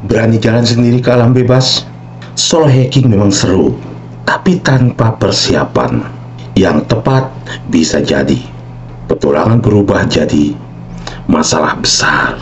Berani jalan sendiri ke alam bebas? Solo hiking memang seru, tapi tanpa persiapan yang tepat bisa jadi petualangan berubah jadi masalah besar.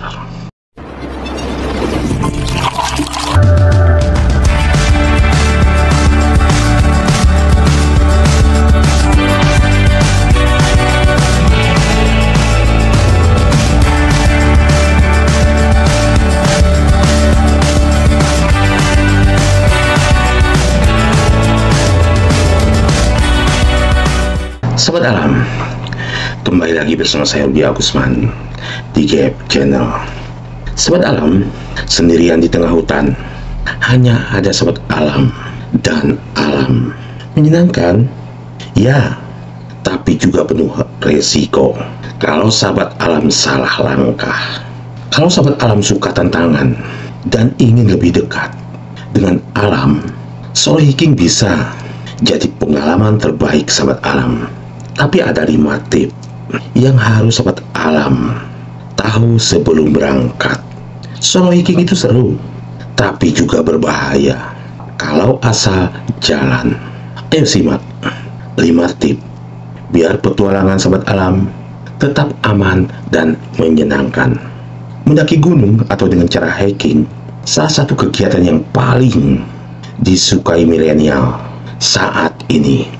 Sobat Alam, kembali lagi bersama saya Rudi Agusman di Gap Channel. Sobat Alam, sendirian di tengah hutan, hanya ada sobat alam dan alam. Menyenangkan? Ya, tapi juga penuh resiko kalau sahabat alam salah langkah. Kalau sahabat alam suka tantangan dan ingin lebih dekat dengan alam, solo hiking bisa jadi pengalaman terbaik sahabat alam. Tapi ada 5 tips yang harus sobat alam tahu sebelum berangkat. Solo hiking itu seru, tapi juga berbahaya kalau asal jalan. Ayo simak 5 tips biar petualangan sobat alam tetap aman dan menyenangkan. Mendaki gunung atau dengan cara hiking, salah satu kegiatan yang paling disukai milenial saat ini.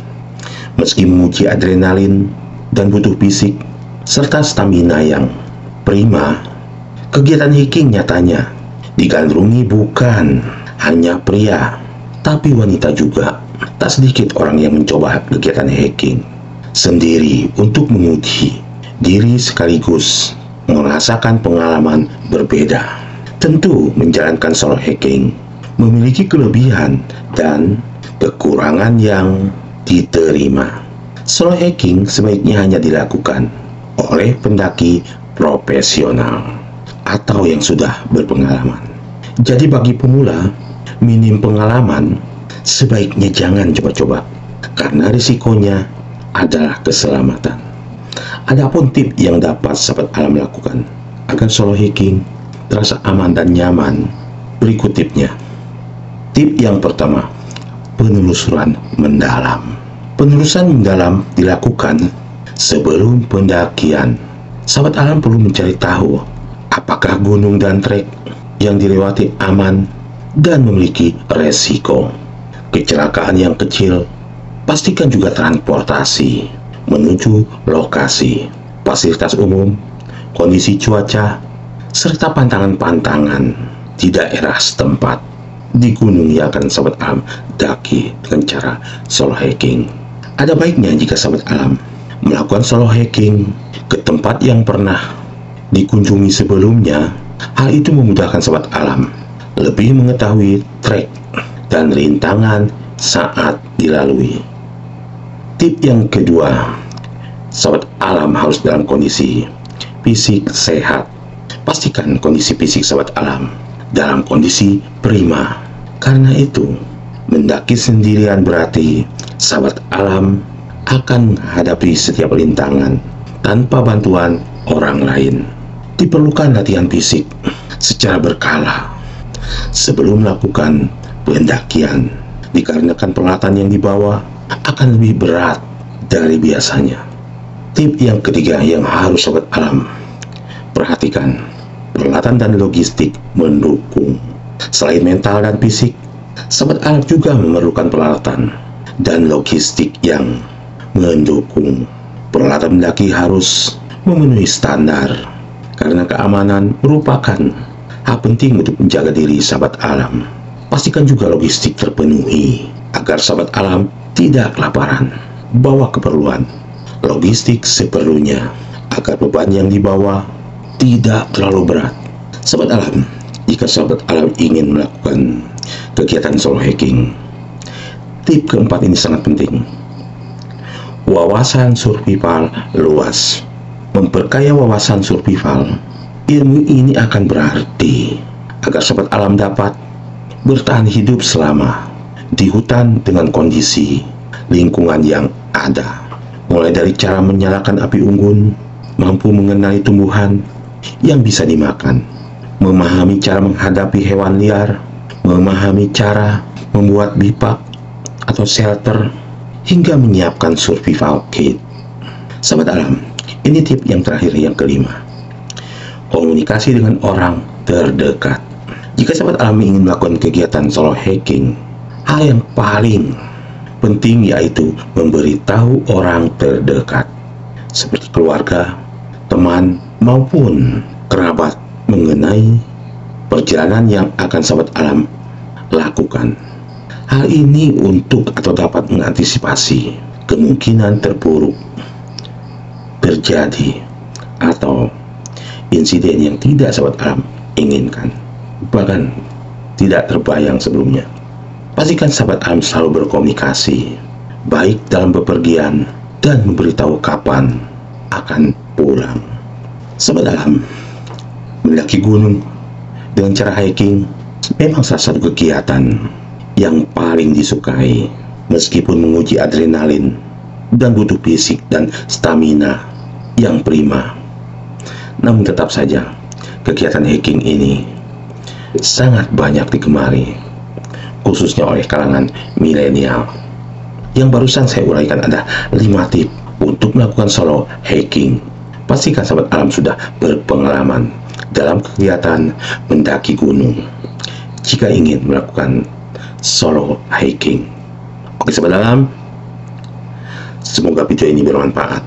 Meski menguji adrenalin dan butuh fisik serta stamina yang prima, kegiatan hiking nyatanya digandrungi bukan hanya pria, tapi wanita juga. Tak sedikit orang yang mencoba kegiatan hiking sendiri untuk menguji diri sekaligus merasakan pengalaman berbeda. Tentu menjalankan solo hiking memiliki kelebihan dan kekurangan yang diterima. Solo hiking sebaiknya hanya dilakukan oleh pendaki profesional atau yang sudah berpengalaman. Jadi bagi pemula minim pengalaman, sebaiknya jangan coba-coba karena risikonya adalah keselamatan. Adapun tips yang dapat sahabat alam lakukan agar solo hiking terasa aman dan nyaman, berikut tipsnya. Tip yang pertama, penelusuran mendalam. Penelusuran mendalam dilakukan sebelum pendakian. Sahabat alam perlu mencari tahu apakah gunung dan trek yang dilewati aman dan memiliki resiko kecelakaan yang kecil. Pastikan juga transportasi menuju lokasi, fasilitas umum, kondisi cuaca, serta pantangan-pantangan di daerah setempat. Di gunung yang akan sahabat alam daki dengan cara solo hiking. Ada baiknya jika sahabat alam melakukan solo hiking ke tempat yang pernah dikunjungi sebelumnya. Hal itu memudahkan sahabat alam lebih mengetahui trek dan rintangan saat dilalui. Tip yang kedua, sahabat alam harus dalam kondisi fisik sehat. Pastikan kondisi fisik sahabat alam dalam kondisi prima. Karena itu, mendaki sendirian berarti sahabat alam akan menghadapi setiap rintangan tanpa bantuan orang lain. Diperlukan latihan fisik secara berkala sebelum melakukan pendakian, dikarenakan peralatan yang dibawa akan lebih berat dari biasanya. Tip yang ketiga yang harus sahabat alam perhatikan, peralatan dan logistik mendukung. Selain mental dan fisik, sahabat alam juga memerlukan peralatan dan logistik yang mendukung. Peralatan mendaki harus memenuhi standar karena keamanan merupakan hal penting untuk menjaga diri sahabat alam. Pastikan juga logistik terpenuhi agar sahabat alam tidak kelaparan. Bawa keperluan logistik seperlunya agar beban yang dibawa tidak terlalu berat. Sahabat alam, jika sahabat alam ingin melakukan kegiatan solo hiking, tip keempat ini sangat penting. Wawasan survival luas. Memperkaya wawasan survival, ilmu ini akan berarti agar sahabat alam dapat bertahan hidup selama di hutan dengan kondisi lingkungan yang ada. Mulai dari cara menyalakan api unggun, mampu mengenali tumbuhan yang bisa dimakan, memahami cara menghadapi hewan liar, memahami cara membuat bipak atau shelter, hingga menyiapkan survival kit. Sahabat alam, ini tip yang terakhir, yang kelima. Komunikasi dengan orang terdekat. Jika sahabat alam ingin melakukan kegiatan solo hiking, hal yang paling penting yaitu memberitahu orang terdekat, seperti keluarga, teman, maupun kerabat mengenai perjalanan yang akan sahabat alam lakukan. Hal ini untuk atau dapat mengantisipasi kemungkinan terburuk terjadi atau insiden yang tidak sahabat alam inginkan, bahkan tidak terbayang sebelumnya. Pastikan sahabat alam selalu berkomunikasi, baik dalam bepergian dan memberitahu kapan akan pulang. Sahabat alam, mendaki gunung dengan cara hiking memang salah satu kegiatan yang paling disukai, meskipun menguji adrenalin dan butuh fisik dan stamina yang prima. Namun tetap saja, kegiatan hiking ini sangat banyak digemari, khususnya oleh kalangan milenial. Yang barusan saya uraikan ada 5 tip untuk melakukan solo hiking. Pastikan sahabat alam sudah berpengalaman dalam kegiatan mendaki gunung jika ingin melakukan solo hiking. Oke sahabat alam, semoga video ini bermanfaat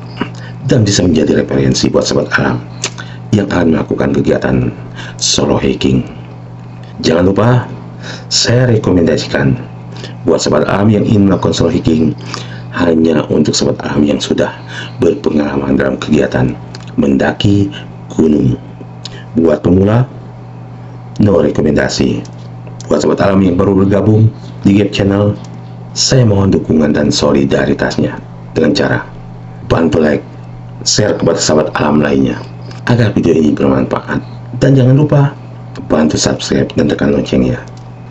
dan bisa menjadi referensi buat sahabat alam yang akan melakukan kegiatan solo hiking. Jangan lupa, saya rekomendasikan buat sahabat alam yang ingin melakukan solo hiking hanya untuk sahabat alam yang sudah berpengalaman dalam kegiatan mendaki gunung. Buat pemula, no rekomendasi. Buat sahabat alam yang baru bergabung di Gap Channel, saya mohon dukungan dan solidaritasnya dengan cara bantu like, share kepada sahabat alam lainnya agar video ini bermanfaat. Dan jangan lupa bantu subscribe dan tekan loncengnya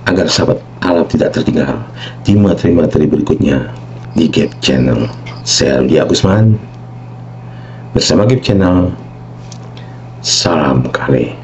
agar sahabat alam tidak tertinggal di materi-materi berikutnya di Gap Channel. Saya Rudi Agusman bersama Gap Channel. Salam kali.